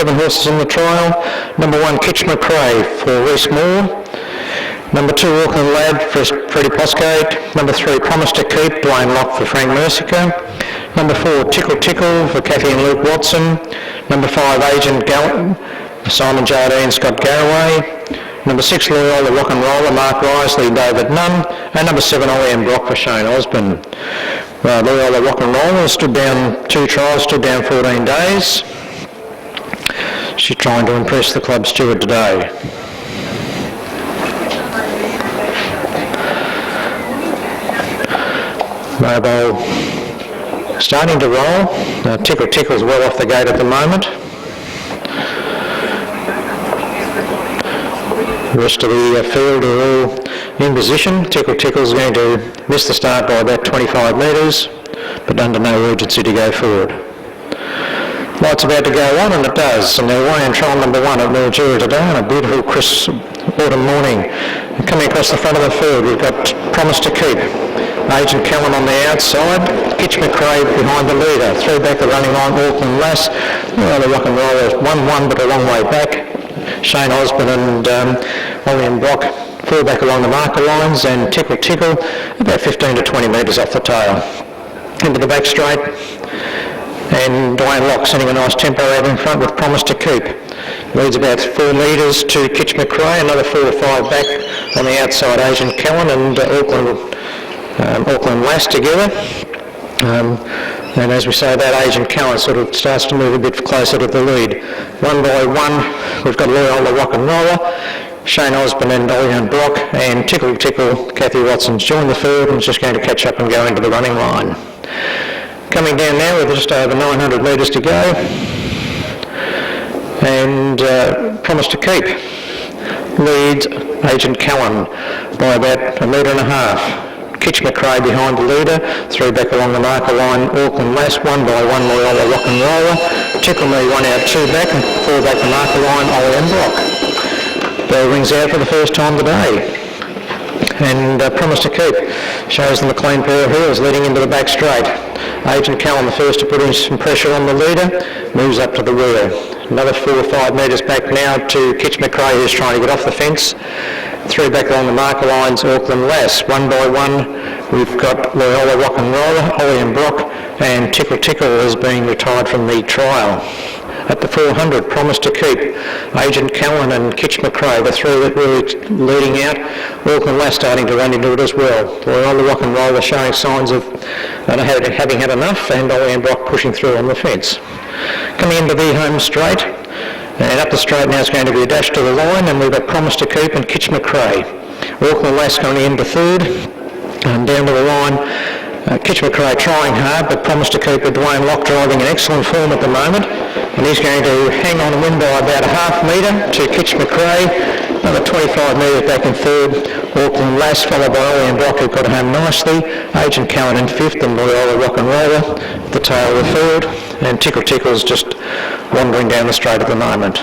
7 horses in the trial. Number 1, Kitch McRae for Reese Moore. Number 2, Auckland Lad for Freddie Posgate. Number 3, Promise to Keep, Dwayne Locke for Frank Mercica. Number 4, Tickle Tickle for Kathy and Luke Watson. Number 5, Agent Gallant for Simon Jardine, Scott Garraway. Number 6, Loyola Rock and Roller, Mark Risley, David Nunn. And number 7, Ollie and Brock for Shane Osborne. Loyola Rock and Roller stood down 2 trials, stood down 14 days. She's trying to impress the club steward today. Mobile starting to roll. Tickle Tickle's well off the gate at the moment. The rest of the field are all in position. Tickle Tickle's going to miss the start by about 25 metres, but under no urgency to go forward. Light's about to go on, and it does. And they're away in trial number 1 at Mildura today on a beautiful crisp autumn morning. And coming across the front of the field, we've got Promise to Keep. Agent Callan on the outside, Kitch McRae behind the leader. 3 back the running line, Auckland Lass. Well, the rock and roller 1-1, but a long way back. Shane Osborne and Ollie and Brock 4 back along the marker lines, and Tickle Tickle about 15 to 20 metres off the tail. Into the back straight, and Dwayne Locke sending a nice tempo out in front with Promise to Keep. Leads about 4 metres to Kitch McRae, another 4 or 5 back on the outside, Agent Callan and Auckland Lass together. And as we say, that Agent Callan sort of starts to move a bit closer to the lead. 1 by 1, we've got Loyola Rock and Roller, Shane Osborne and Ollie and Brock, and Tickle Tickle, Kathy Watson's joined the field and is just going to catch up and go into the running line. Coming down now with just over 900 metres to go, and Promise to Keep leads Agent Callan by about 1.5 metres. Kitch McRae behind the leader, 3 back along the marker line, Auckland Lass, 1 by 1 Loyola Rock and Roller, Tickle Me 1 out, 2 back, and 4 back the marker line, Ollie and Brock. Bell rings out for the first time today. And Promise to Keep shows them a clean pair of heels leading into the back straight. Agent Callan, the first to put in some pressure on the leader, moves up to the rear. Another 4 or 5 metres back now to Kitch McRae, who's trying to get off the fence. 3 back along the marker lines, Auckland Lass. 1 by 1, we've got Loyola Rock and Roller, Ollie and Brock, and Tickle Tickle is being retired from the trial. At the 400, Promise to Keep, Agent Callan and Kitch McRae, the 3 that were leading out. Auckland Lass starting to run into it as well. Loyola Rock and Roller showing signs of having had enough, and Ollie and Brock pushing through on the fence. Coming into the home straight, and up the straight now is going to be a dash to the line, and we've got Promise to Keep and Kitch McRae. Auckland Lass going into 3rd, and down to the line, Kitch McRae trying hard, but Promise to Keep with Dwayne Locke driving in excellent form at the moment, and he's going to hang on and win by about a half metre to Kitch McRae. Another 25 metres back in 3rd, Auckland Lass, followed by Ollie and Brock, who've got home nicely. Agent Callan in 5th, and Loyola Rock and Roller at the tail of the field, and Tickle Tickle's just wandering down the straight at the moment.